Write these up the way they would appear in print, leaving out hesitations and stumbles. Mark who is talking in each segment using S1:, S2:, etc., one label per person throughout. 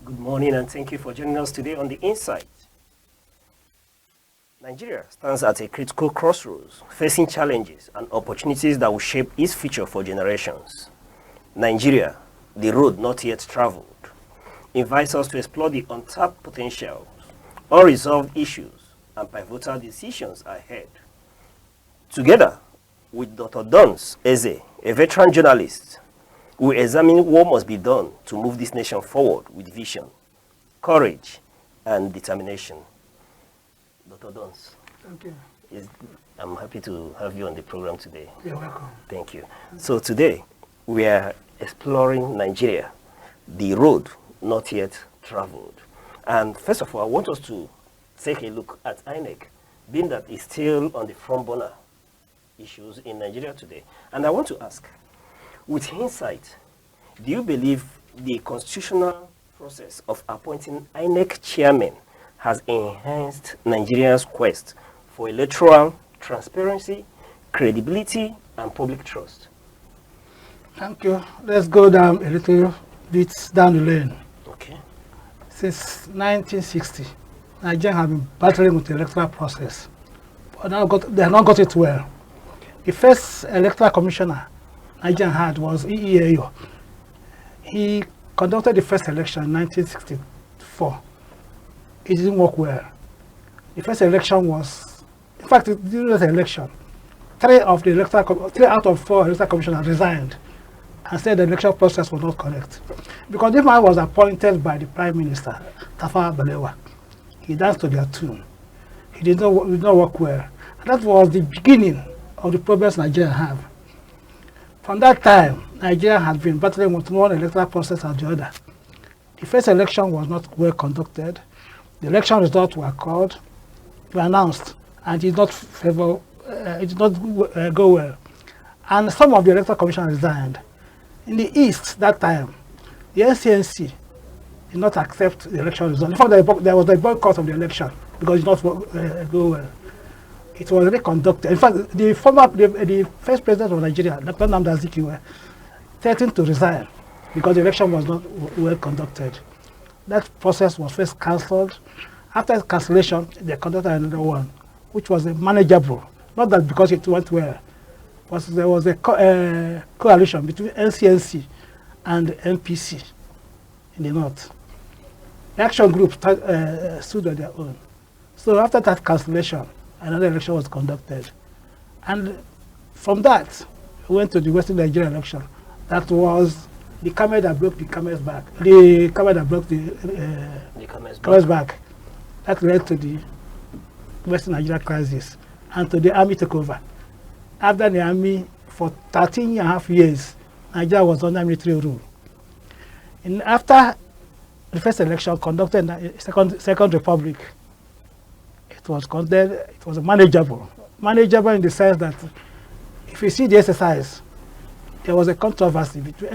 S1: Good morning and thank you for joining us today on The Insight. Nigeria stands at a critical crossroads, facing challenges and opportunities that will shape its future for generations. Nigeria, the road not yet traveled, invites us to explore the untapped potentials, unresolved issues, and pivotal decisions ahead. Together with Dr. Dons Eze, a veteran journalist, we examine what must be done to move this nation forward with vision, courage, and determination. Dr. Dons.
S2: Thank you.
S1: I'm happy to have you on the program today.
S2: You're welcome.
S1: Thank you. So today, we are exploring Nigeria, the road not yet traveled. And first of all, I want us to take a look at INEC, being that it's still on the front burner issues in Nigeria today. And I want to ask, with hindsight, do you believe the constitutional process of appointing INEC chairman has enhanced Nigeria's quest for electoral transparency, credibility, and public trust?
S2: Thank you. Let's go down a little bit down the lane.
S1: Okay.
S2: Since 1960, Nigeria have been battling with the electoral process, but they have not got it well. Okay. The first electoral commissioner Nigeria had was Isi. He conducted the first election in 1964. It didn't work well. The first election was, in fact, during the election, 3 out of 4 electoral commissioners resigned and said the election process was not correct. Because this man was appointed by the Prime Minister, Tafawa Balewa. He danced to their tune. He did not work well. And that was the beginning of the problems Nigeria have. From that time, Nigeria has been battling with one electoral process or the other. The first election was not well conducted. The election results were called, were announced, and it did not go well. And some of the electoral commission resigned. In the East, that time, the NCNC did not accept the election result. In fact, there was a boycott of the election because it did not go well. It was reconducted. In fact, the first president of Nigeria, Dr. Nnamdi Azikiwe, threatened to resign because the election was not well conducted. That process was first cancelled. After cancellation, they conducted another one, which was manageable. Not that because it went well, but there was a coalition between NCNC and NPC in the north. The action group stood on their own. So after that cancellation, another election was conducted. And from that, we went to the Western Nigeria election. That was the camel that broke the camel's back. The camel that broke the camel's back. That led to the Western Nigeria crisis and to the army takeover. After the army, for 13.5 years, Nigeria was under military rule. And after the first election conducted in the Second Republic, it was manageable. Manageable in the sense that if you see the exercise, there was a controversy between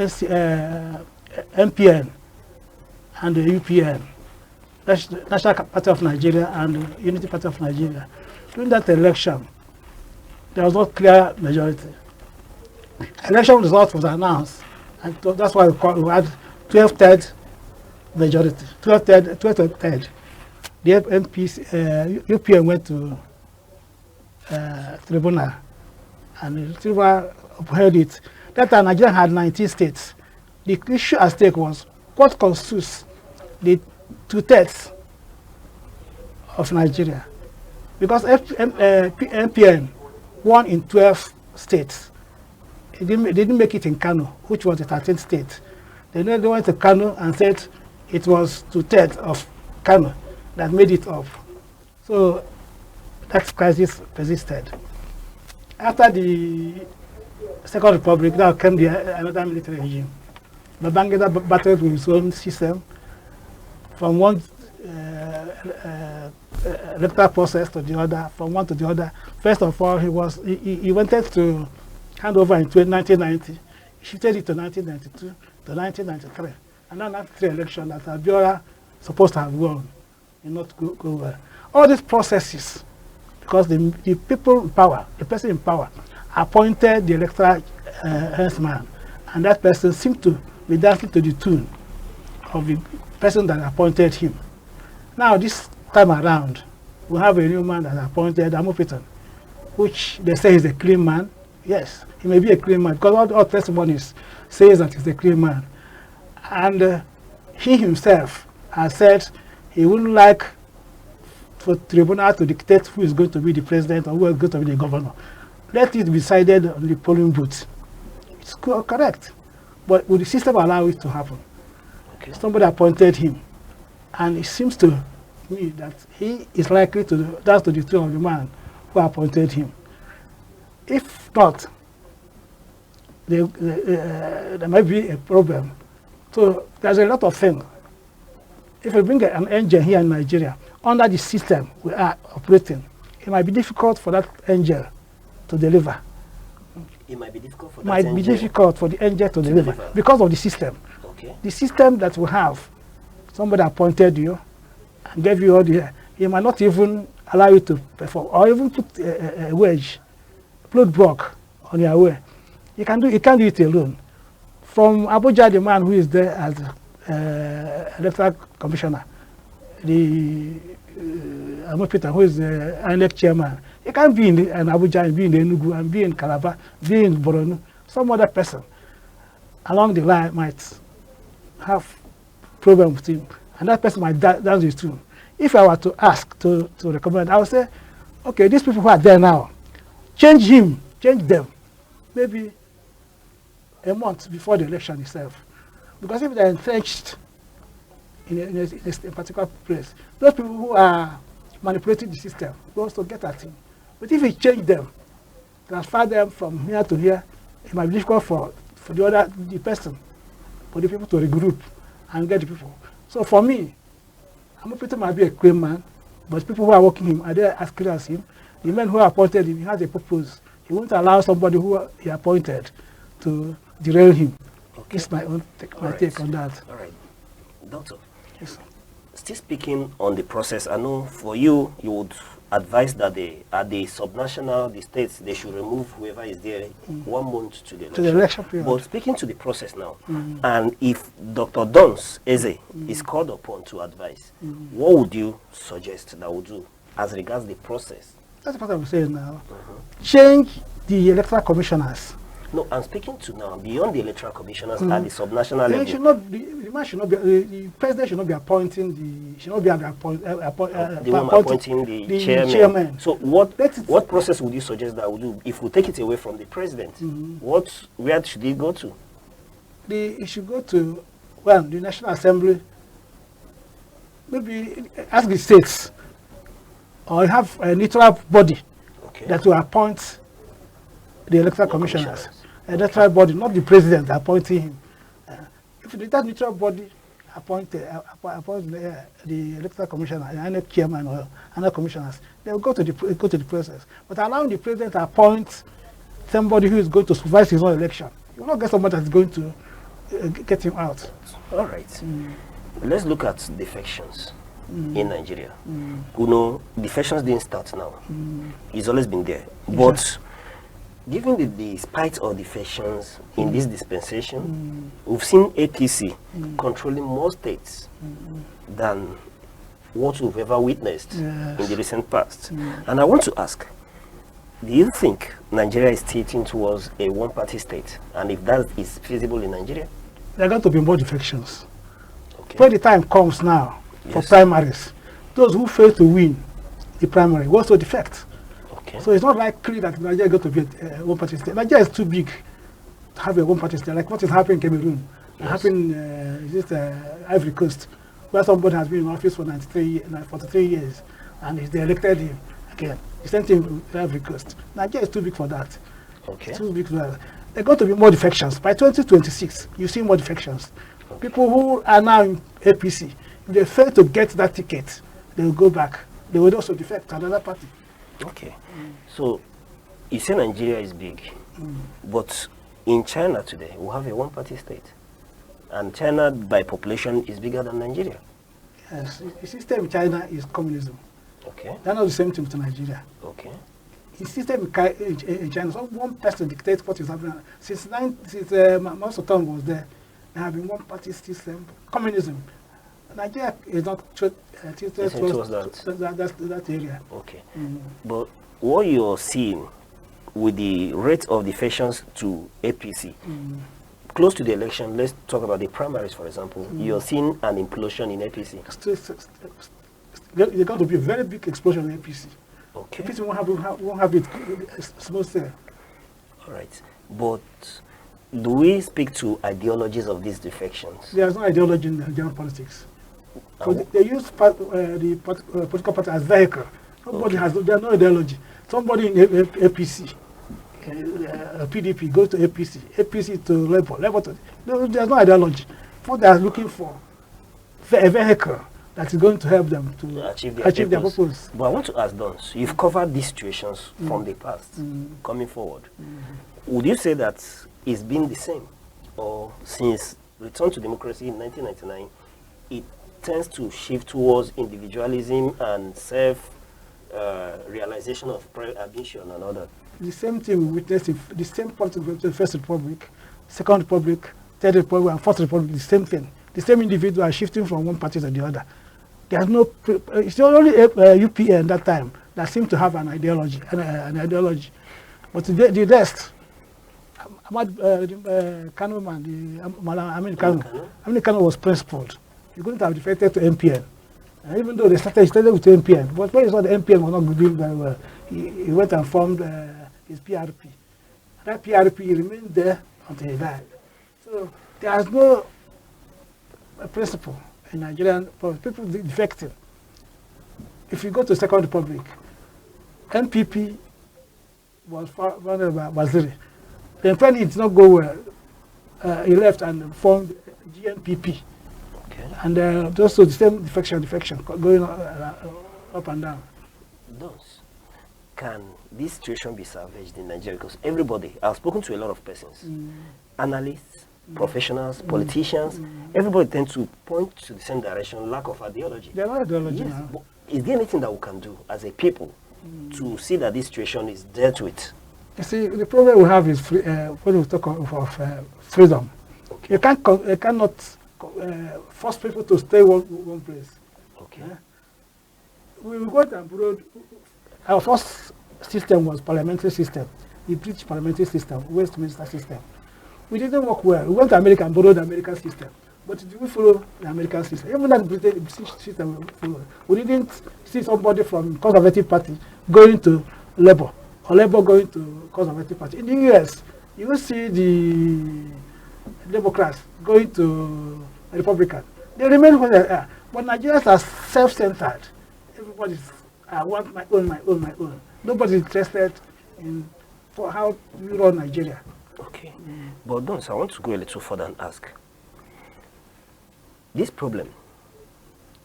S2: MPN and the UPN, National Party of Nigeria and Unity Party of Nigeria. During that election, there was not clear majority. Election result was announced, and that's why we had 12-3 majority, 12-3. The UPN went to tribunal, and the tribunal upheld it. That time, Nigeria had 19 states. The issue at stake was what constitutes the 2/3 of Nigeria. Because MPN won in 12 states. They didn't make it in Kano, which was the 13th state. They went to Kano and said it was 2/3 of Kano that made it up. So that crisis persisted. After the Second Republic, now came another military regime. Babangida battled with his own system from one electoral process to the other, from one to the other. First of all, he wanted to hand over in 1990. He shifted it to 1992 to 1993. And then after the election that Abiola supposed to have won, did not go well. All these processes, because the people in power, the person in power, appointed the electoral henchman, and that person seemed to be dancing to the tune of the person that appointed him. Now this time around, we have a new man that appointed Omugwo, which they say is a clean man. Yes, he may be a clean man because all testimonies says that he's a clean man. And he himself has said he wouldn't like for tribunal to dictate who is going to be the president or who is going to be the governor. Let it be decided on the polling booth. It's correct. But will the system allow it to happen? Okay. Somebody appointed him. And it seems to me that he is likely to, that's to the tune of the man who appointed him. If not, there might be a problem. So there's a lot of things. If we bring an engine here in Nigeria, under the system we are operating, it might be difficult for that engine to deliver.
S1: It might be difficult for
S2: the engine to deliver because of the system.
S1: Okay.
S2: The system that we have, somebody appointed you and gave you all the, he might not even allow you to perform or even put a wedge, plug block on your way. You can't do it alone. From Abuja, the man who is there as electoral commissioner, the Omugwo, who is the INEC chairman, he can't be in Abuja and be in Enugu and be in Calabar, be in Borno. Some other person along the line might have problem with him, and that person might dance his tune. If I were to ask to recommend, I would say, okay, these people who are there now, change them, maybe a month before the election itself. Because if they're entrenched in a particular place, those people who are manipulating the system will also get at him. But if he change them, transfer them from here to here, it might be difficult for the person, for the people to regroup and get the people. So for me, Omugwo might be a clean man, but people who are working him are there as clear as him. The men who appointed him, he has a purpose. He won't allow somebody who he appointed to derail him. Okay. It's my own take on that.
S1: All right. Doctor,
S2: yes, sir.
S1: Still speaking on the process, I know for you, you would advise that at the subnational, the states, they should remove whoever is there 1 month to the election.
S2: Period.
S1: But speaking to the process now, and if Dr. Dons Eze is called upon to advise, what would you suggest that would do as regards the process?
S2: That's what I'm saying now. Change the electoral commissioners.
S1: No, I'm speaking to now beyond the electoral commissioners at the subnational level.
S2: The president should not be appointing
S1: appointing the chairman. So what process would you suggest that would do if we take it away from the president? Where should it go to?
S2: It should go to the National Assembly. Maybe ask the states, or have a neutral body that will appoint the electoral commissioners. A neutral body, not the president appointing him. If that neutral body appoint the electoral commissioner, and chairman or other commissioners, they will go to the process. But allowing the president to appoint somebody who is going to supervise his own election, you will not get somebody that is going to get him out.
S1: All right. Let's look at defections in Nigeria. You know, defections didn't start now. It's always been there. But given the spite of defections in this dispensation, we've seen APC controlling more states than what we've ever witnessed in the recent past. And I want to ask, do you think Nigeria is tilting towards a one-party state? And if that is feasible in Nigeria?
S2: There are going to be more defections. When the time comes now for primaries, those who fail to win the primary will also defect. So it's not likely that Nigeria is going to be a one-party state. Nigeria is too big to have a one-party state, like what is happening in Cameroon, happening in Ivory Coast, where somebody has been in office for 43 years, and they elected him again. The same thing with Ivory Coast. Nigeria is too big for that. It's too big for that. There are going to be more defections. By 2026, you see more defections. People who are now in APC, if they fail to get that ticket, they will go back. They will also defect to another party.
S1: Okay. So, you say Nigeria is big, but in China today, we have a one-party state. And China, by population, is bigger than Nigeria.
S2: Yes, the system in China is communism.
S1: Okay.
S2: They're not the same thing to Nigeria.
S1: Okay.
S2: The system in China, so one person dictates what is happening. Since Mao Zedong was there have been one-party system, communism. Nigeria is not tilted
S1: towards
S2: that area.
S1: Okay. But what you're seeing with the rate of defections to APC, close to the election, let's talk about the primaries, for example, you're seeing an implosion in APC.
S2: There's going to be a very big explosion in APC.
S1: Okay.
S2: APC won't have it smooth there.
S1: All right. But do we speak to ideologies of these defections?
S2: There's no ideology in Nigerian politics. So they use the political party as vehicle. Nobody has, there's no ideology. Somebody in APC, PDP goes to APC, APC to Labour to, there's no ideology. What they are looking for, a vehicle that is going to help them to achieve their purpose.
S1: But I want to ask Dons, you've covered these situations from the past, coming forward. Would you say that it's been the same? Or since return to democracy in 1999, it tends to shift towards individualism and self-realization of private ambition and all that?
S2: The same thing we witnessed in the same politics in the First Republic, Second Republic, Third Republic, and Fourth Republic, the same thing. The same individual are shifting from one party to the other. There's no, it's only UPN that time that seemed to have an ideology. But the rest, Kanu man, Amin Kanu was principled. He couldn't have defected to MPN. And even though they started with MPN, but when he saw the MPN was not doing very well, he went and formed his PRP. That PRP remained there until he died. So there is no principle in Nigerian politics. People defecting. If you go to Second Republic, NPP was founded by Waziri. Then when it did not go well, he left and formed GNPP.
S1: Okay.
S2: And also the same defection going up and down.
S1: Those, can this situation be salvaged in Nigeria? Because everybody, I've spoken to a lot of persons, analysts, professionals, politicians, everybody tends to point to the same direction, lack of ideology.
S2: There are ideology
S1: Yes,
S2: now.
S1: but is there anything that we can do as a people to see that this situation is dealt with?
S2: You see, the problem we have is when we talk of freedom.
S1: Okay.
S2: You cannot force people to stay one place.
S1: Okay.
S2: We got abroad. Our first system was parliamentary system, the British parliamentary system, Westminster system. We didn't work well. We went to America and borrowed the American system. But did we follow the American system? Even that British system we followed. We didn't see somebody from Conservative Party going to Labour, or Labour going to Conservative Party. In the US, you will see the Democrats going to Republican. They remain where they are. But Nigerians are self-centered. Everybody's, I want my own. Nobody's interested in for how we run Nigeria.
S1: Okay. But Dons, I want to go a little further and ask, this problem,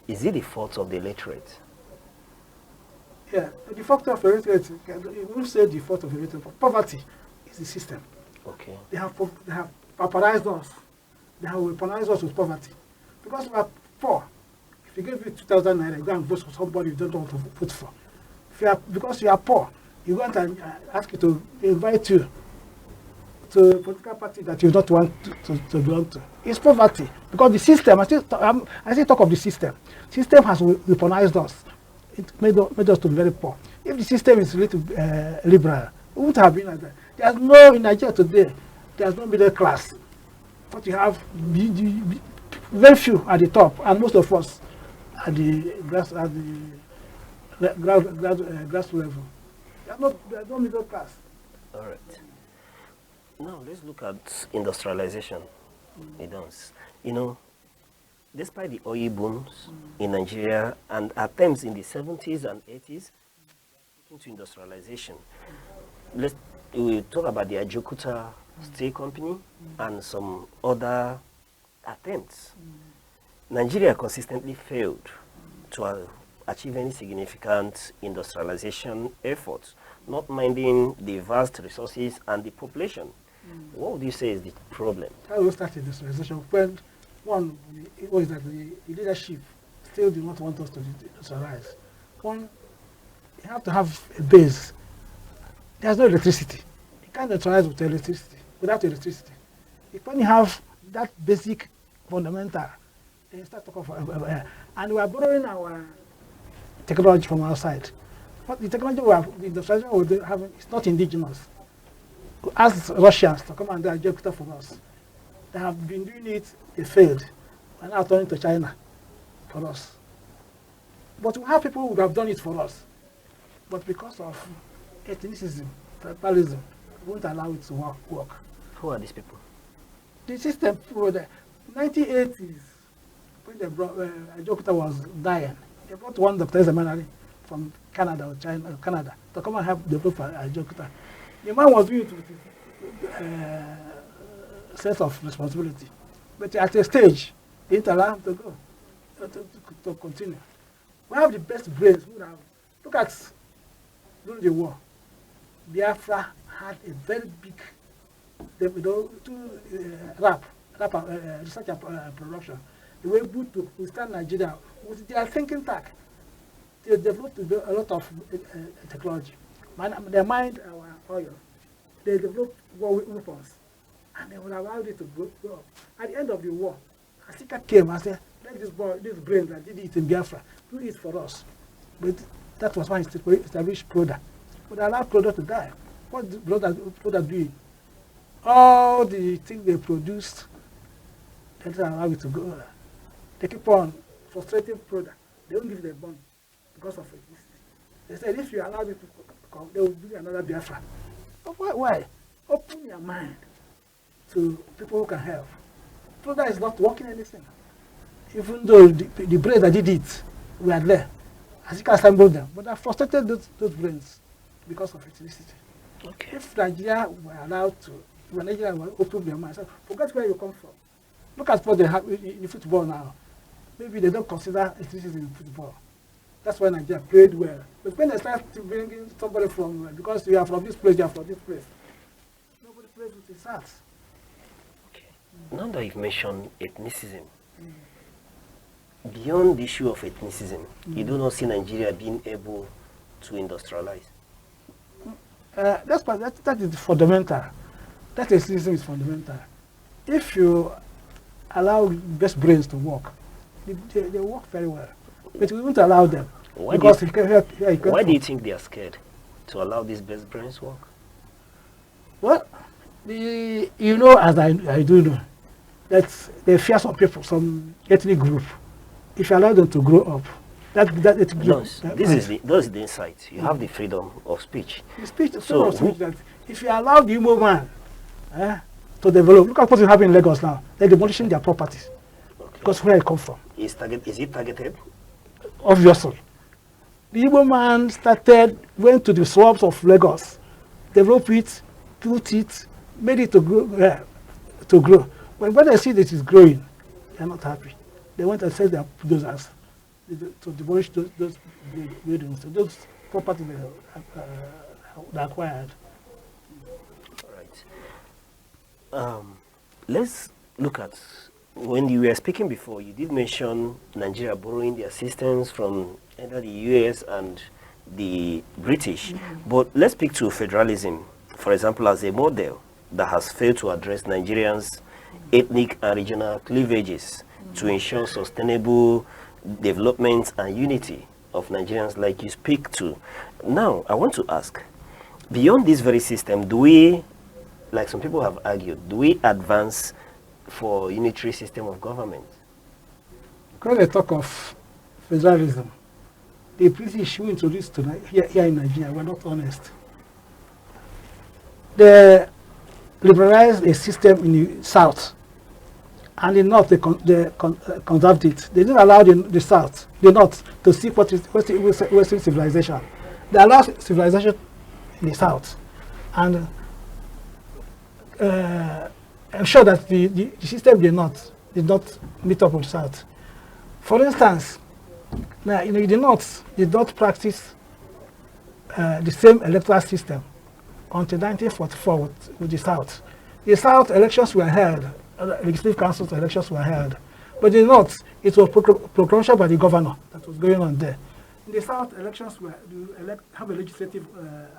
S1: is it the fault of the illiterate?
S2: Yeah, the fact of illiterate, you won't say the fault of illiterate, but poverty is the system.
S1: Okay.
S2: They have pauperized us. They have weaponized us with poverty. Because we are poor. If you give you 2,000 naira, you go and vote for somebody you don't want to vote for. Because you are poor, you go and ask you to invite you to a political party that you don't want to belong to. It's poverty. Because the system, I still talk of the system. System has weaponized us. It made us to be very poor. If the system is little liberal, it wouldn't have been like that. There's no, in Nigeria today, there's no middle class. But you have very few at the top, and most of us at the grass level. There's no middle class.
S1: All right. Now let's look at industrialization. It does. You know, despite the oil booms in Nigeria and attempts in the 70s and 80s into industrialization, we'll talk about the Ajokuta Steel Company and some other attempts. Nigeria consistently failed to achieve any significant industrialization efforts, not minding the vast resources and the population. What would you say is the problem?
S2: How we start industrialization? When one was that the leadership still do not want us to industrialize. One, you have to have a base. There's no electricity. You can't industrialize with electricity, without electricity. When you have that basic fundamental They start talking and we are borrowing our technology from outside. But the technology we have, the industrialization we have, is not indigenous. Ask Russians to come and do Ajekuta for us. They have been doing it, they failed. We're now turning to China for us. But we have people who have done it for us. But because of ethnicism, tribalism, we won't allow it to work.
S1: Who are these people?
S2: The system for the 1980s, when they brought, Ajekuta was dying, they brought one Dr. Ezemanari from Canada or China, Canada, to come and help develop Ajekuta. The man was doing it with his sense of responsibility. But at a stage, he didn't allow him to go, to continue. We have the best brains. Look at during the war, Biafra had a very big, research and production. They were able to withstand Nigeria with their thinking tank. They developed a lot of technology. They mined our oil. They developed war weapons. And they would allow it to go up. At the end of the war, Asika came and said, let this brain that did it in Biafra, do it for us. But that was why he established Proda. But they allowed Proda to die. What did Proda do? All the things they produced, they didn't allow it to go. They keep on frustrating Proda. They don't give them money because of it. They said, if you allow them to come, they will do another Biafra. But why? Open your mind to people who can help. Proda is not working anything. Even though the brains that did it were there, as you can assemble them, but I frustrated those brains because of ethnicity.
S1: Okay.
S2: If Nigeria were allowed to, when Nigeria were open their minds, forget where you come from. Look at what they have in football now. Maybe they don't consider ethnicity in football. That's why Nigeria played well. But when they start bringing somebody from, because you are from this place, you are from this place, nobody plays with his heart.
S1: Okay. Now that you've mentioned ethnicism, beyond the issue of ethnicism, you do not see Nigeria being able to industrialize?
S2: That is fundamental. That ethnicism is fundamental. If you allow best brains to work, they work very well. But we won't allow them.
S1: Why do you think they are scared to allow these best brains work?
S2: Well, you know, as I do know, that they fear some people, some ethnic group. If you allow them to grow up, that ethnic group.
S1: This is the insight. You have the freedom of speech.
S2: The speech, that if you allow the Igbo man to develop, look at what is happening in Lagos now. They're demolishing their properties. Okay. Because where it come from.
S1: Is it targeted?
S2: Obviously. The Igbo man went to the swamps of Lagos, developed it, built it, made it to grow. But when they see that it's growing, they're not happy. They went and set their bulldozers to demolish those buildings, those properties they acquired.
S1: All right. Let's look at, when you were speaking before, you did mention Nigeria borrowing their systems from either the US and the British. But let's speak to federalism, for example, as a model that has failed to address Nigerians' ethnic and regional cleavages to ensure sustainable development and unity of Nigerians like you speak to. Now, I want to ask, beyond this very system, do we, like some people have argued, do we advance for unitary system of government?
S2: When they talk of federalism, the British who introduced here in Nigeria were not honest. They liberalized a system in the south, and in the north they conserved it. They didn't allow the south, the north, to see what is Western civilization. They allowed civilization in the south, and ensure that the system did not meet up with the south. For instance, now the north did not practice the same electoral system until 1944 with the south. The south elections were held, legislative councils elections were held, but in the north it was proclamation by the governor that was going on there. In the south, elections were have a legislative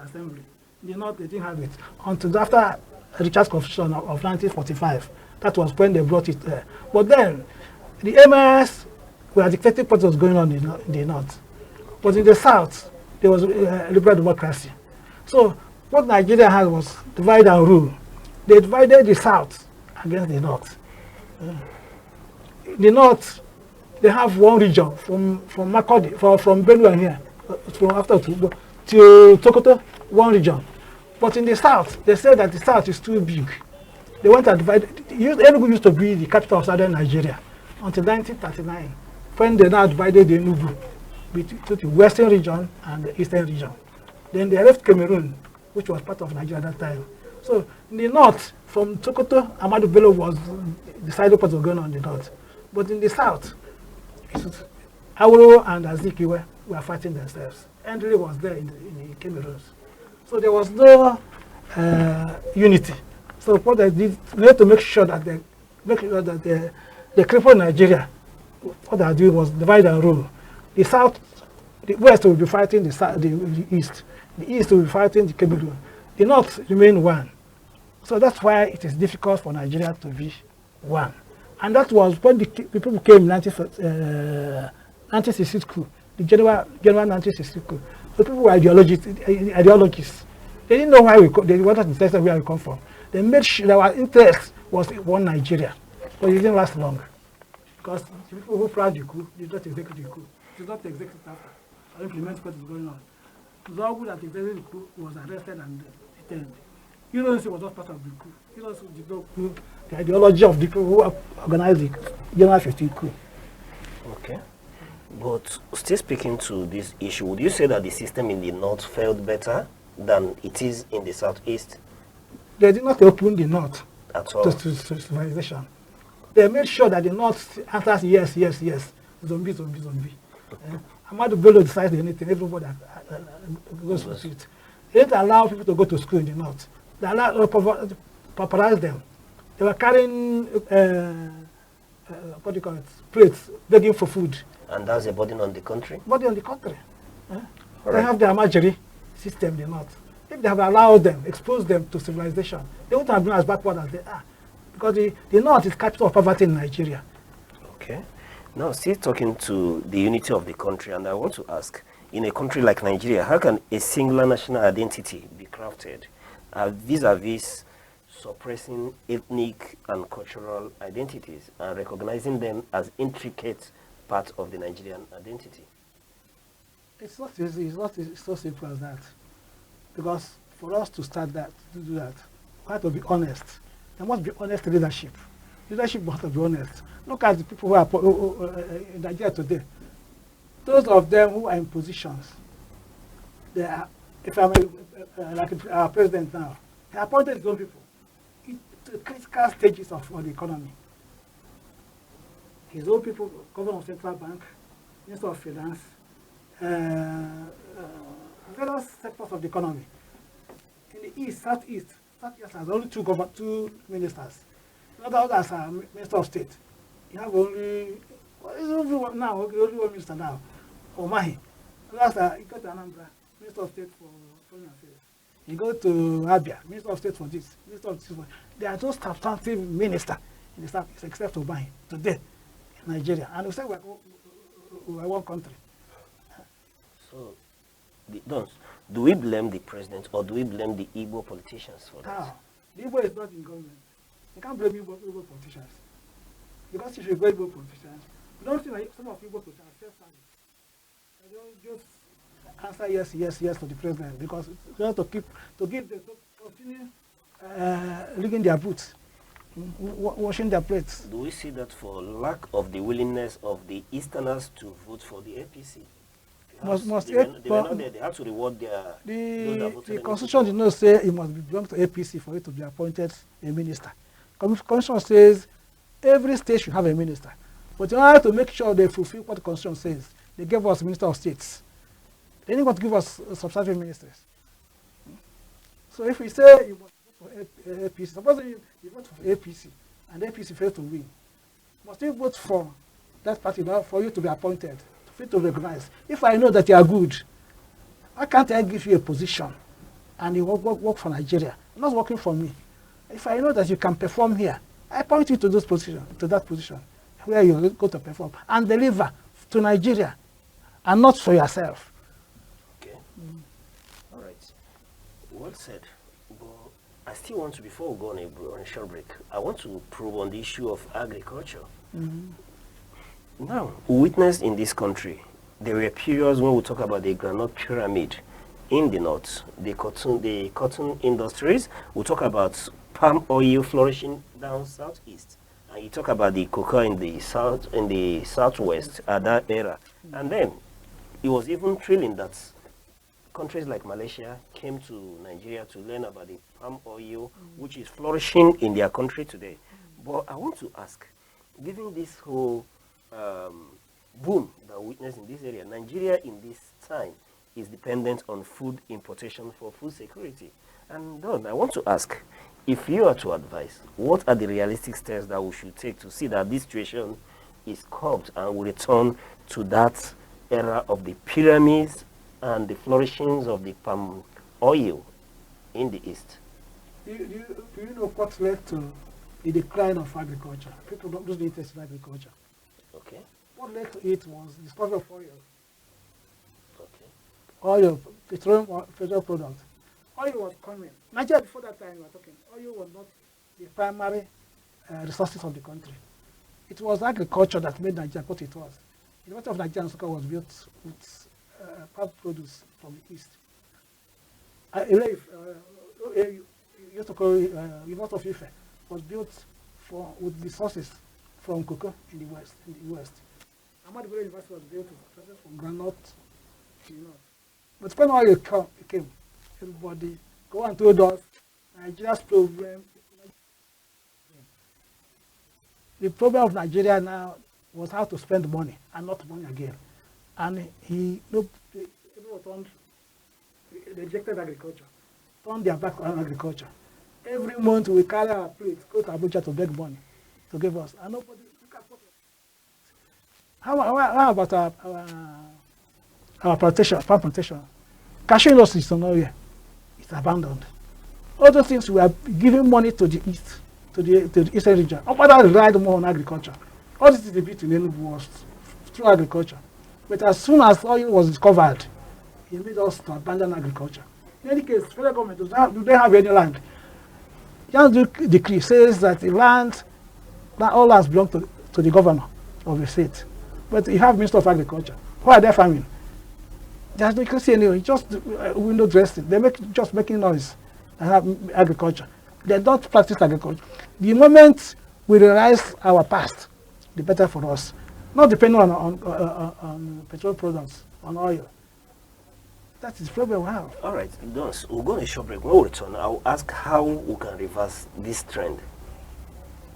S2: assembly. In the north, they didn't have it until after Richard's Constitution of 1945. That was when they brought it there. But then, The emirs were dictating what was going on in the north. But in the south, there was liberal democracy. So what Nigeria had was divide and rule. They divided the south against the north. In the north, they have one region from Makodi, from Benue here, from after to Sokoto, one region. But in the south, they said that the south is too big. They want to divide. Enugu used to be the capital of southern Nigeria until 1939, when they now divided the Enugu between the western region and the eastern region. Then they left Cameroon, which was part of Nigeria at that time. So in the north, from Sokoto, Ahmadu Bello was decided what was going on in the north. But in the south, Awolo and Azikiwe were fighting themselves. Henry was there in the Cameroon. So there was no unity. So what they did, they had to make sure that they crippled Nigeria. What they were doing was divide and rule. The south, the west will be fighting the east. The east will be fighting the Cameroon. The north remain one. So that's why it is difficult for Nigeria to be one. And that was when the people came in 1960 coup, the January 1960 coup. The people were ideologists. They didn't know why they wanted to test where we come from. They made sure that our interest was one Nigeria. But it didn't last long. Because the people who planned the coup did not execute the coup. Did not execute after or implement what is going on. Zogu that executed the coup was arrested and detained. UNC was not part of the coup. UNC did not coup the ideology of the people who organized the January 15 coup.
S1: Okay. But still speaking to this issue, would you say that the system in the north failed better than it is in the southeast?
S2: They did not open the north
S1: At all.
S2: to civilization. They made sure that the north answers yes, yes, yes. Zombie, zombie, zombie. Ahmadu Bello decides anything, everybody goes to it. They didn't allow people to go to school in the north. They allowed pauperize them. They were carrying what do you call it, plates, begging for food.
S1: And that's a burden on the country?
S2: Burden on the country. They
S1: Right.
S2: have the Amajiri system in the north. If they have allowed them, exposed them to civilization, they wouldn't have been as backward as they are. Because the north is capital of poverty in Nigeria.
S1: Okay. Now, still talking to the unity of the country, and I want to ask, in a country like Nigeria, how can a singular national identity be crafted vis-a-vis suppressing ethnic and cultural identities and recognizing them as intricate part of the Nigerian identity?
S2: It's not easy. It's so simple as that. Because for us to start that, to do that, we have to be honest. There must be honest leadership. Leadership must be honest. Look at the people who are in Nigeria today. Those of them who are in positions, they are, if I'm like our president now, he appointed his own people to critical stages of the economy. His own people, governor of central bank, minister of finance, various sectors of the economy. In the east, southeast has only two ministers. Others are minister of state. You have only only one minister now, Omahi. Others are, you go to Anambra, minister of state for foreign affairs. You go to Abia, minister of state for this, minister of this. There are no substantive minister in the south except Omahi today in Nigeria, and we say we're one country.
S1: So, do we blame the president or do we blame the Igbo politicians for that?
S2: How? The Igbo is not in government. You can't blame Igbo politicians. Because if you go Igbo politicians, you don't see like some of Igbo politicians self-serving. They don't just answer yes, yes, yes to the president because they want to continue rigging their boots, washing their plates.
S1: Do we see that for lack of the willingness of the Easterners to vote for the APC? They have to reward
S2: the constitution did not say it must belong to APC for it to be appointed a minister. Constitution says every state should have a minister. But in order to make sure they fulfill what the constitution says, they gave us minister of states. They didn't want to give us substantive ministers. So if we say you must vote for APC, suppose you vote for APC and APC fails to win, must you vote for that party now for you to be appointed? To recognize. If I know that you are good, why can't I give you a position and you work for Nigeria? Not working for me. If I know that you can perform here, I point you to that position. where you go to perform and deliver to Nigeria and not for yourself.
S1: Okay. All right. Well said. But I still want to, before we go on a short break, I want to probe on the issue of agriculture. Now, we witnessed in this country, there were periods when we talk about the granite pyramid in the north, the cotton industries. We talk about palm oil flourishing down southeast, and you talk about the cocoa in the southwest at that era. And then it was even thrilling that countries like Malaysia came to Nigeria to learn about the palm oil, which is flourishing in their country today. But I want to ask, given this whole boom that we witnessed in this area, Nigeria in this time is dependent on food importation for food security. And Don, I want to ask, if you are to advise, what are the realistic steps that we should take to see that this situation is curbed and we return to that era of the pyramids and the flourishings of the palm oil in the east?
S2: Do you know what led to the decline of agriculture? People don't lose interest in agriculture.
S1: Okay.
S2: What led to it was the discovery of oil.
S1: Okay.
S2: Oil, petroleum product. Oil was coming. Nigeria, before that time we were talking, oil was not the primary resources of the country. It was agriculture that made Nigeria what it was. The lot of Nigerian sugar was built with palm produce from the east. Used to call University of Ife was built with resources from cocoa in the west. Ahmadu Bello University was built with resources from groundnut. But when oil came, everybody go and told us Nigeria's problem. The problem of Nigeria now was how to spend money and not money again. And they rejected agriculture, turned their back on agriculture. Every month we carry our plates, go to Abuja to beg money to give us. And nobody, how about our plantation, farm plantation? Cashew industry is nowhere. It's abandoned. All those things we are giving money to the east, to the eastern region. Okpara relied more on agriculture. All this is the bit in Enugu was through agriculture. But as soon as oil was discovered, it made us to abandon agriculture. In any case, federal government do they have any land? Just the decree says that the land, that all lands belong to the governor of the state. But you have Minister of Agriculture. Why are they farming? There's no, you can see anyway, just window dressing. They just making noise and have agriculture. They don't practice agriculture. The moment we realize our past, the better for us. Not depending on petrol products, on oil. That is the problem we have.
S1: All right, Dons, we'll go on a short break. When we return, I'll ask how we can reverse this trend.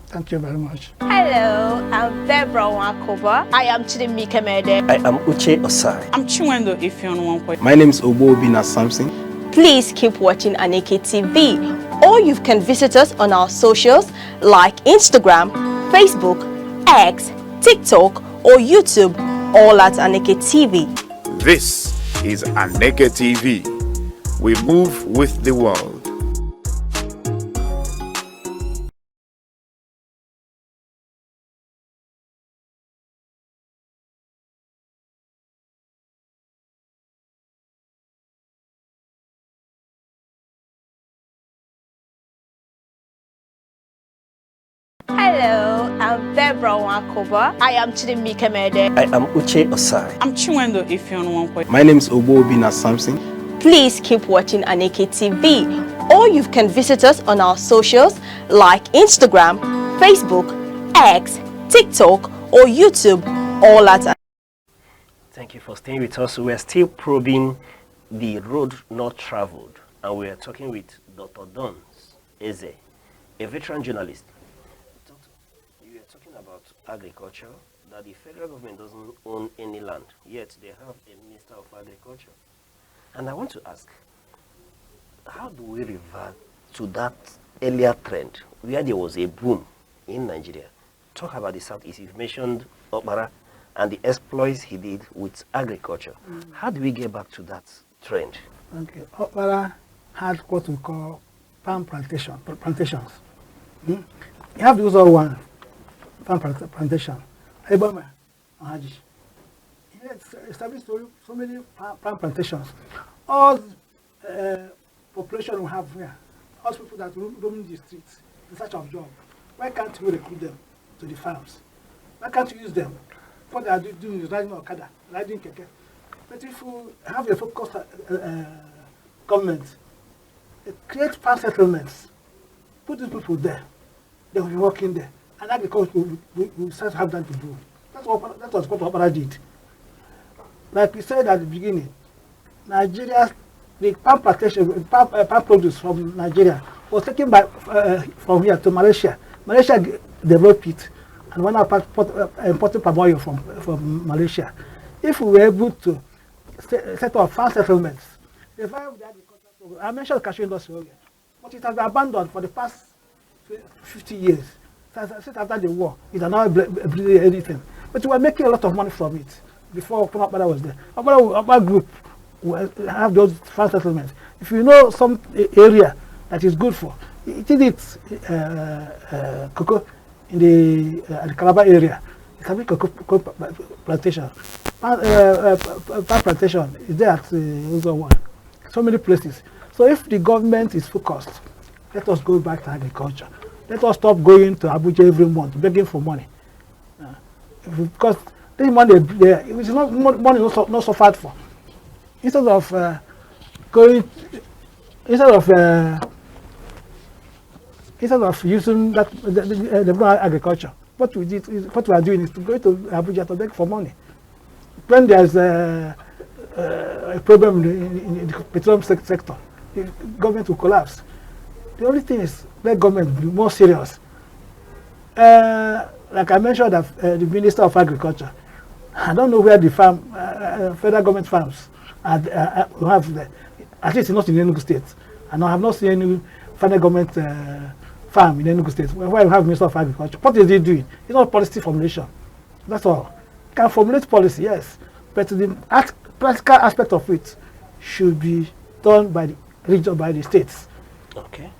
S2: Thank you very much.
S3: Hello, I'm Debra Wakoba. I am Chidimike Mede.
S1: I am Uche Osai.
S4: I'm Chiwendo Ifeonwankwe.
S5: My name is Obina Samson.
S3: Please keep watching Aneke TV, or you can visit us on our socials like Instagram, Facebook, X, TikTok, or YouTube, all at Aneke TV.
S6: This is Aneke TV. We move with the world.
S3: Hello, I'm Debra Wakoba. I am Chidimike Mede.
S1: I am Uche Osai.
S4: I'm Chiwendo Ifeonwankwe.
S5: My name is Obina Samson.
S3: Please keep watching Aneke TV, or you can visit us on our socials like Instagram, Facebook, X, TikTok, or YouTube, all at.
S1: Thank you for staying with us. We are still probing the road not traveled, and we are talking with Dr. Dons Eze, a veteran journalist. Doctor, you are talking about agriculture, that the federal government doesn't own any land, yet they have a Minister of Agriculture. And I want to ask, how do we revert to that earlier trend where there was a boom in Nigeria? Talk about the Southeast. You've mentioned Okpara and the exploits he did with agriculture. How do we get back to that trend?
S2: Okay, Okpara had what we call palm plantations. You have to use all one palm plantation. Ebama, and Haji. He had established so many palm plantations. All population we have here, all people that roam the streets in search of job, why can't we recruit them to the farms? Why can't we use them? What they are doing is riding Okada, riding keke. But if we have a focused government, create farm settlements, put these people there, they will be working there, and agriculture will start to have that to do. That was what Opera did. Like we said at the beginning, Nigeria, the palm plantation, palm produce from Nigeria was taken by from here to Malaysia. Malaysia developed it, and when I imported palm oil from Malaysia, if we were able to set up farm settlements, revive the agriculture. I mentioned cashew industry earlier, but it has been abandoned for the past 50 years. Since after the war, it has not breeding anything. But we were making a lot of money from it before Opera was there. Opera Group will have those farm settlements. If you know some area that is good for, it is cocoa in the Calabar area. It's a big cocoa plantation. Palm plantation is there at one. So many places. So if the government is focused, let us go back to agriculture. Let us stop going to Abuja every month begging for money. Because this money, it's not money not suffered for. Instead of using that the agriculture, what we are doing is to go to Abuja to beg for money. When there's a problem in the petroleum sector, the government will collapse. The only thing is let government be more serious. Like I mentioned, the Minister of Agriculture, I don't know where the federal government farms have there. At least not in Enugu State. And I have not seen any federal government farm in Enugu State where we have Minister of Agriculture. What is he doing? It's not policy formulation. That's all. Can formulate policy, yes, but the practical aspect of it should be done by the region, by the states.
S1: Okay.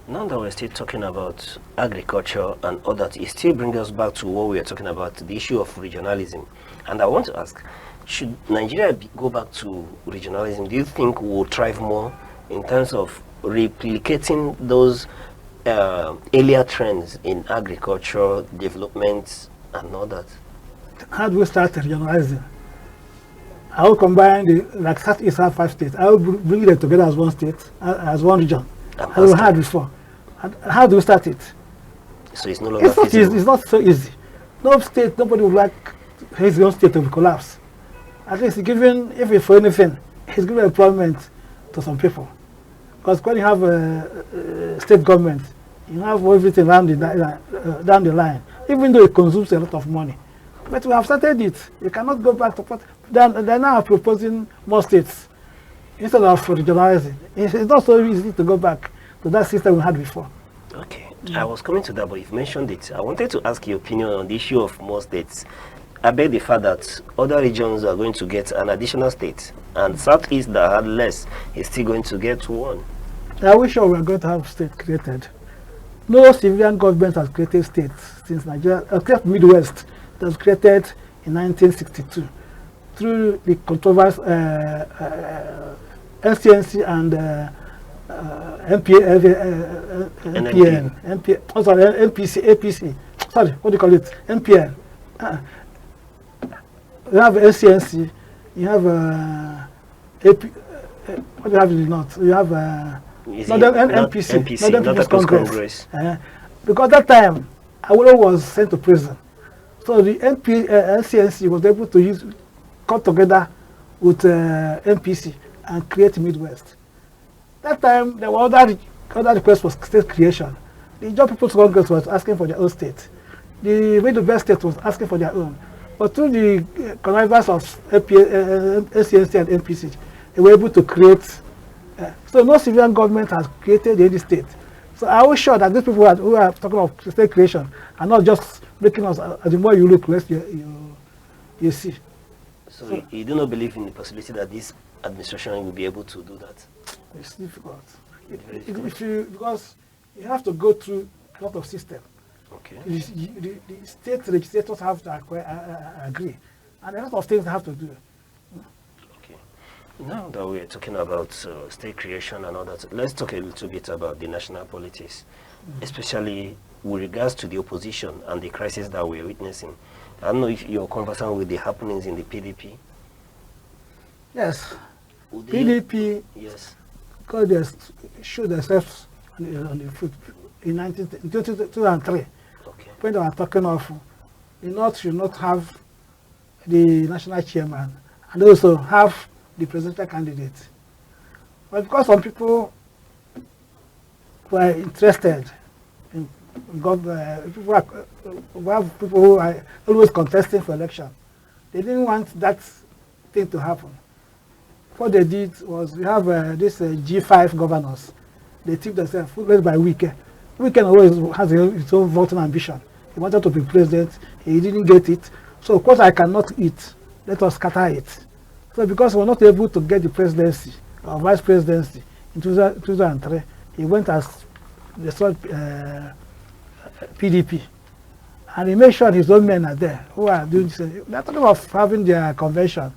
S1: Now that we're still talking about agriculture and all that, it still brings us back to what we were talking about, the issue of regionalism. And I want to ask, should Nigeria go back to regionalism? Do you think we will thrive more in terms of replicating those earlier trends in agriculture, development, and all that?
S2: How do we start regionalizing? I will combine like Southeast and 5 states. I will bring them together as one state, as one region. As we had before. And how do we start it?
S1: So it's no longer feasible.
S2: It's not so easy. No state, nobody would like his own state to collapse. At least if it's for anything, he's giving employment to some people. Because when you have a state government, you have everything down the line, even though it consumes a lot of money. But we have started it. You cannot go back to what they're now proposing more states instead of regionalizing. It's not so easy to go back to that system we had before.
S1: Okay, I was coming to that, but you've mentioned it. I wanted to ask your opinion on the issue of more states. I beg the fact that other regions are going to get an additional state, and Southeast that had less is still going to get one.
S2: I wish we are going to have state created. No civilian government has created states since Nigeria, except Midwest, that was created in 1962 through the controversy NCNC and APC. Sorry, what do you call it? NPN. You have NCNC. You have AP. What do you have in the north? You have NPC. Northern Congress. Because that time, Awolowo was sent to prison. So the NCNC was able to come together with NPC and create Midwest. That time, there were other requests for state creation. The Job People's Congress was asking for their own state. The Midwest state was asking for their own. But through the connivance of NCNC and NPC, they were able to create. So no civilian government has created any state. So I was sure that these people who are talking of state creation are not just making us, the more you look, less you see.
S1: So you do not believe in the possibility that this administration will be able to do that?
S2: It's difficult. Because you have to go through a lot of systems.
S1: Okay.
S2: The state legislators have to agree, and a lot of things they have to do.
S1: Okay. Now that we're talking about state creation and all that, let's talk a little bit about the national politics, especially with regards to the opposition and the crisis that we're witnessing. I don't know if you're conversant with the happenings in the PDP.
S2: Yes.
S1: Would they-
S2: PDP,
S1: Yes.
S2: because they showed themselves on the foot in 2003,
S1: Okay.
S2: when they were talking of the North should not have the national chairman and also have the presidential candidate. But because some people were interested in people who are always contesting for election, they didn't want that thing to happen. What they did was we have this G5 governors. They tipped themselves, led by Wike. Wike always has his own voting ambition. He wanted to be president. He didn't get it. So, of course, I cannot eat. Let us scatter it. So, because we were not able to get the presidency or vice presidency in 2003, he went as the PDP. And he made sure his own men are there who are doing this. They're talking of having their convention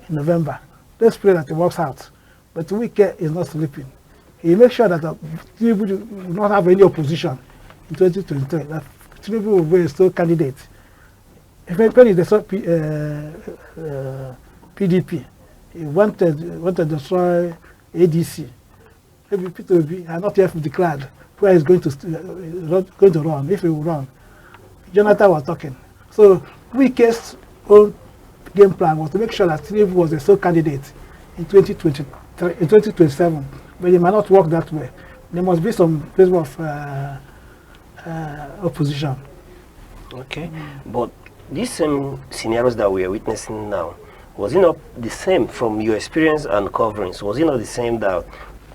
S2: in November. Let's pray that it works out. But Wike is not sleeping. He makes sure that Tinubu will not have any opposition in 2023. That Tinubu will be a sole candidate. When he destroyed PDP, he wanted to destroy ADC. Maybe Peter Obi are not yet declared where he's going to run, if he will run. Jonathan was talking. So Wike's own game plan was to make sure that Tinubu was a sole candidate in 2023, in 2027. But it might not work that way. There must be some place of opposition.
S1: Okay. But these same scenarios that we are witnessing now, was it not the same from your experience and coverings? Was it not the same that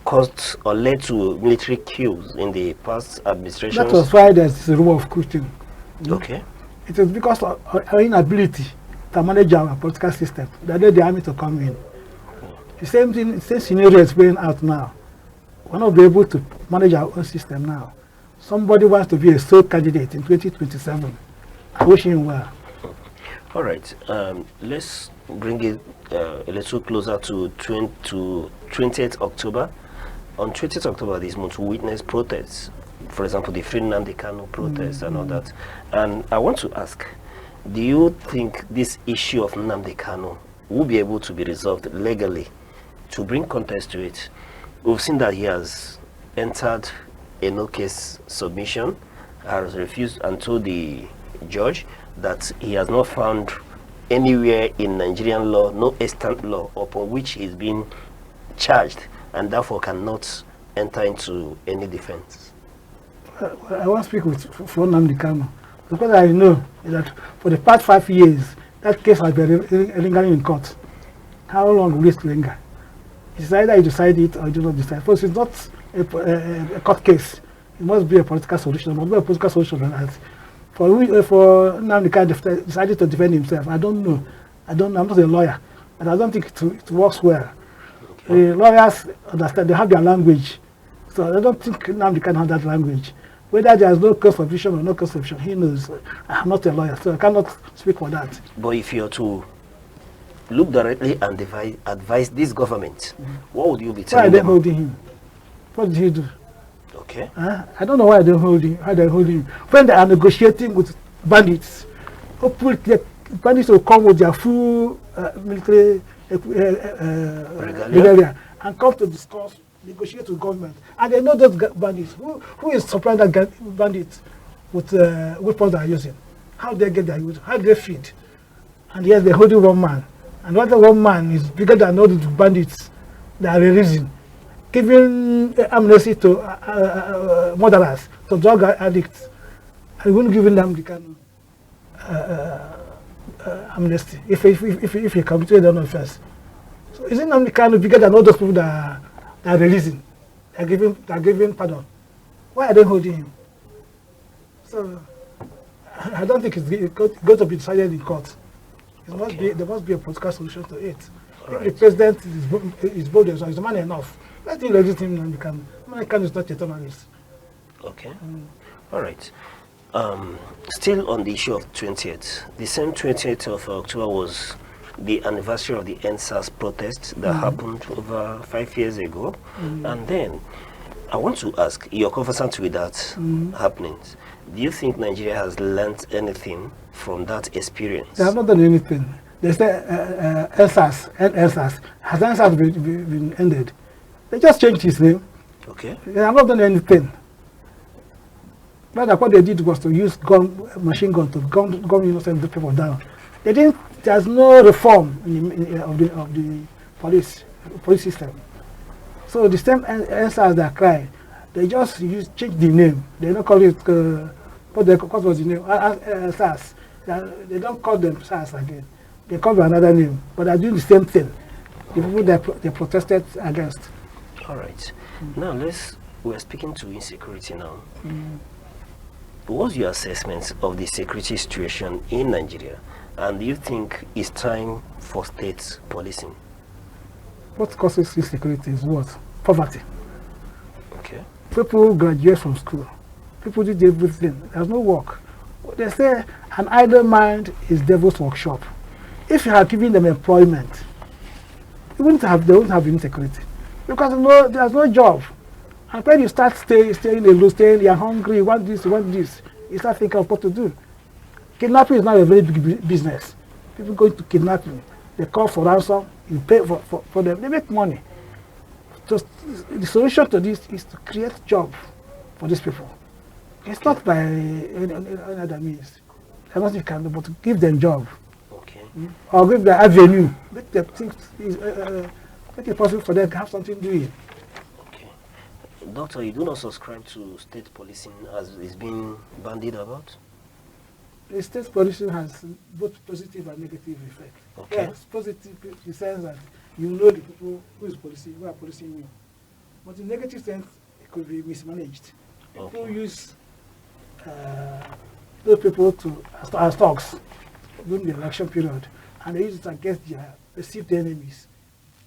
S1: caused or led to military coups in the past administrations?
S2: That was why there's a rumor of coup.
S1: Okay.
S2: It is because of our inability to manage our political system that led the army to come in. The same thing, the same scenario is playing out now. We're not be able to manage our own system now. Somebody wants to be a sole candidate in 2027. I wish him well.
S1: All right. Let's bring it a little closer to 20th October. On 20th October this month, we witnessed protests. For example, the Free Nnamdi Kanu protests and all that. And I want to ask, do you think this issue of Nnamdi Kanu will be able to be resolved legally? To bring context to it, we've seen that he has entered a no-case submission, has refused and told the judge that he has not found anywhere in Nigerian law, no extant law upon which he's been charged, and therefore cannot enter into any defense.
S2: I want to speak with Nnamdi Kanu because I know that for the past 5 years, that case has been lingering in court. How long will it linger? It's either you decide it or you do not decide. First, it's not a court case. It must be a political solution. It must be a political solution. For Nnamdi Kanu decided to defend himself, I don't know. I'm not a lawyer, and I don't think it works well. The lawyers understand, they have their language. So I don't think Nnamdi Kanu has that language. Whether there is no cause of vision or no cause of vision, he knows. I'm not a lawyer, so I cannot speak for that.
S1: But if you're to look directly and advise this government, what would you be telling them?
S2: Why are they holding him? What did he do?
S1: Okay.
S2: I don't know why they're holding him. When they are negotiating with bandits, hopefully the bandits will come with their full military regalia and come to discuss, negotiate with government. And they know those bandits. Who is supplying that bandits with weapons they are using? How they get their use? How do they feed? And yes, they're holding one man. And what the one man is bigger than all the bandits that are releasing, giving amnesty to murderers, to drug addicts, and won't give them the kind of amnesty if he committed an offense. So isn't Nnamdi Kanu bigger than all those people that are releasing? They are giving pardon. Why are they holding him? So I don't think it's going to be decided in court. There must be a political solution to it. If the president is bold and so is man enough, let him release him. Nnamdi Kanu is not a journalist.
S1: Okay. All right. Still on the issue of 20th, the same 20th of October was the anniversary of the NSAS protest that happened over 5 years ago. And then I want to ask, you're conversant with that happenings. Do you think Nigeria has learned anything from that experience?
S2: They have not done anything. They say NSAS. Has NSAS been ended? They just changed his name.
S1: Okay.
S2: They have not done anything. But what they did was to use machine gun to gun innocent people down. They didn't. There's no reform of the police system. So the same NSAS that cry, they just change the name. They don't call it what was the name? SARS. They don't call them SARS again. They call them another name, but they're doing the same thing. The people they protested against.
S1: All right. Now we're speaking to insecurity now. What's your assessment of the security situation in Nigeria? And do you think it's time for state policing?
S2: What causes insecurity is what? Poverty.
S1: Okay.
S2: People graduate from school. People did everything. There's no work. They say an idle mind is devil's workshop. If you have given them employment, they won't have insecurity. Because there's no job. And when you start staying alone, you're hungry, you want this, you start thinking of what to do. Kidnapping is not a very big business. People going to kidnap you. They call for ransom, you pay for them, they make money. Just the solution to this is to create job for these people. It's not by any other means. There's nothing you can do but to give them job.
S1: Okay.
S2: Or give them avenue. Make them think make it possible for them to have something doing.
S1: Doctor, you do not subscribe to state policing as is being bandied about?
S2: The state policing has both positive and negative effect.
S1: Okay.
S2: Yes, positive in the sense that you know the people who are policing you. But in negative sense, it could be mismanaged. People use those people as thugs during the election period, and they use it against their perceived enemies,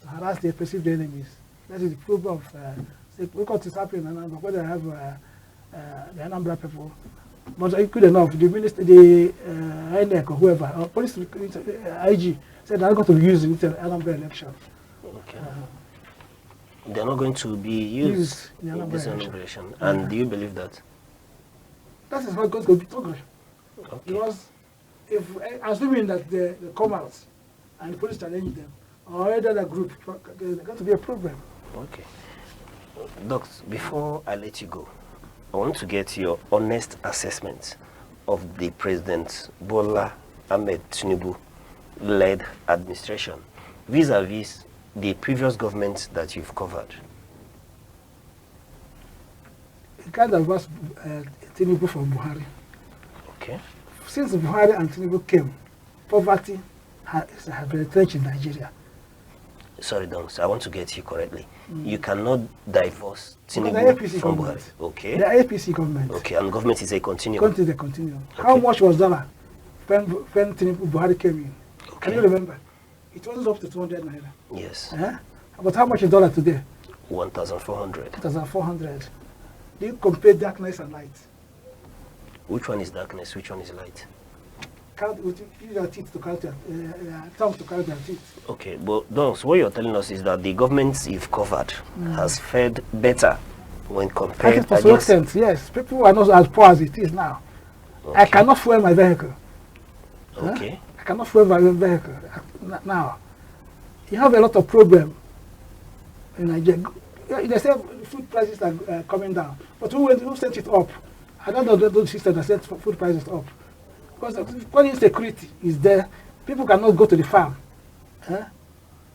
S2: to harass their perceived enemies. That is the problem of what is happening in Anambra, where they have the Anambra people. But good enough, the minister, the INEC or whoever, or police IG, said they're not going to use it in the Anambra election.
S1: Okay. They're not going to be used in this election. And do you believe that?
S2: That is not going to be progress.
S1: Okay.
S2: Because if assuming that they come out and the police challenge them, or any other group, there's going to be a problem.
S1: Okay. Doc, before I let you go, I want to get your honest assessment of the President Bola Ahmed Tinubu-led administration vis-a-vis the previous government that you've covered.
S2: It kind of was Tinubu from Buhari.
S1: Okay.
S2: Since Buhari and Tinubu came, poverty has been entrenched in Nigeria.
S1: Sorry, Don, I want to get you correctly. You cannot divorce Tinubu from Buhari. Okay.
S2: The APC government.
S1: Okay, and government is a continuum.
S2: Continue.
S1: Okay.
S2: How much was dollar when Buhari came in?
S1: Okay.
S2: Can you remember? It wasn't up to 200 naira.
S1: Yes.
S2: But how much is dollar today?
S1: 1,400.
S2: 1,400. Do you compare darkness and light?
S1: Which one is darkness? Which one is light?
S2: Use your teeth to count your tongue to count your teeth.
S1: Okay, but Don, so what you're telling us is that the government you've covered has fared better when compared
S2: I think for some extent, yes. People are not as poor as it is now.
S1: Okay.
S2: I cannot fuel my vehicle.
S1: Okay.
S2: I cannot fuel my vehicle now. You have a lot of problem in Nigeria. They say food prices are coming down, but who sent it up? I don't know those systems that sent food prices up. Because when insecurity is there, people cannot go to the farm.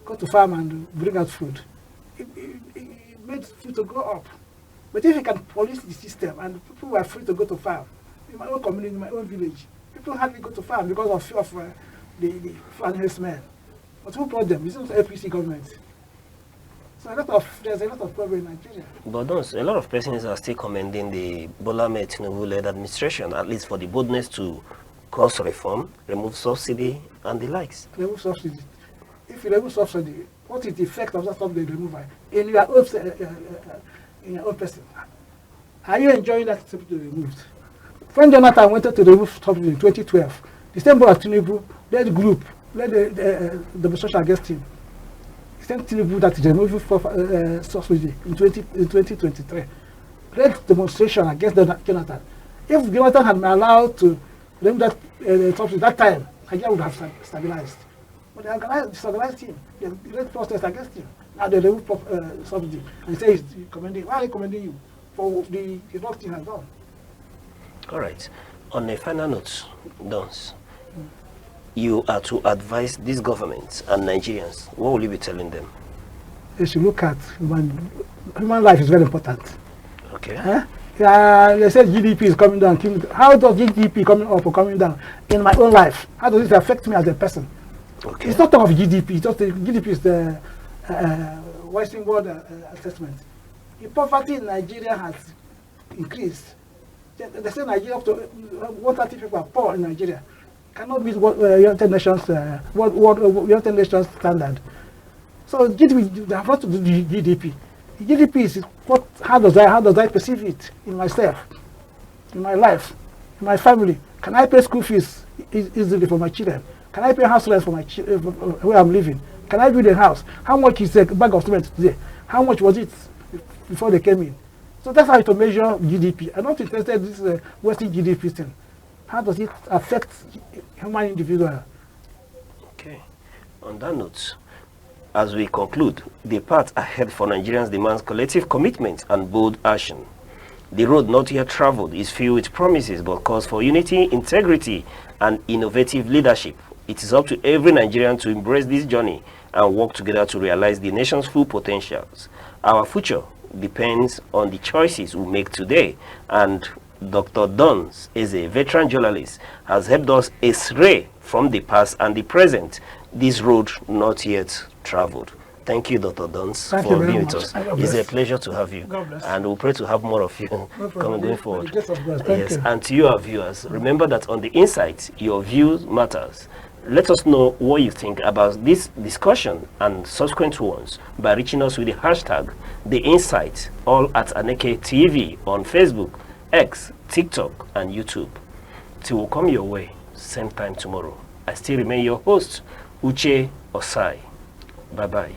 S2: Go to farm and bring out food. It made food to go up. But if you can police the system and people are free to go to farm, in my own community, in my own village, people hardly go to farm because of fear of the farm herdsmen. But who brought them? It's not the APC government. So there's a lot of problem in Nigeria.
S1: But those, a lot of persons are still commending the Bola Ahmed Tinubu-led administration, at least for the boldness to cause reform, remove subsidy, and the likes.
S2: Remove subsidy. If you remove subsidy, what is the effect of that subsidy removal in your own person? Are you enjoying that subsidy removed? When Jonathan wanted to remove subsidy in 2012, the same board Tinubu led the demonstration against him. The same Tinubu that is removing subsidy in 2023 led demonstration against Jonathan. If Jonathan had been allowed to remove that subsidy that time, Nigeria would have stabilized. But they disorganized him. They led protest against him. Now they remove subsidy and say he's commending. Why are they commending you for the wrong thing has done?
S1: All right. On a final note, Dons, you are to advise this government and Nigerians. What will you be telling them?
S2: They should look at human life is very important.
S1: Okay.
S2: They said GDP is coming down. How does GDP coming up or coming down in my own life? How does it affect me as a person?
S1: Okay.
S2: It's not talk of GDP. It's just GDP is the Western world assessment. The poverty in Nigeria has increased. They say Nigeria up to 130 people are poor in Nigeria. Cannot meet United Nations United Nations standard. So GDP, they have to do the GDP. The GDP is what? How does I perceive it in myself, in my life, in my family? Can I pay school fees easily for my children? Can I pay house rent for my where I'm living? Can I build a house? How much is a bag of cement today? How much was it before they came in? So that's how to measure GDP. I'm not interested in this Western GDP thing. How does it affect human individual?
S1: Okay. On that note, as we conclude, the path ahead for Nigerians demands collective commitment and bold action. The road not yet traveled is filled with promises but calls for unity, integrity, and innovative leadership. It is up to every Nigerian to embrace this journey and work together to realize the nation's full potentials. Our future depends on the choices we make today, and Dr. Dons is a veteran journalist, has helped us astray from the past and the present, this road not yet traveled. Thank you, Dr. Dons, for being with us. It's a pleasure to have you.
S2: God bless.
S1: And we'll pray to have more of you going forward. Yes,
S2: you.
S1: and to you, our viewers, remember that on the inside, your view matters. Let us know what you think about this discussion and subsequent ones by reaching us with the hashtag #TheInsight, all at Aneke TV on Facebook, X, TikTok, and YouTube. Till we come your way, same time tomorrow. I still remain your host, Uche Osai. Bye-bye.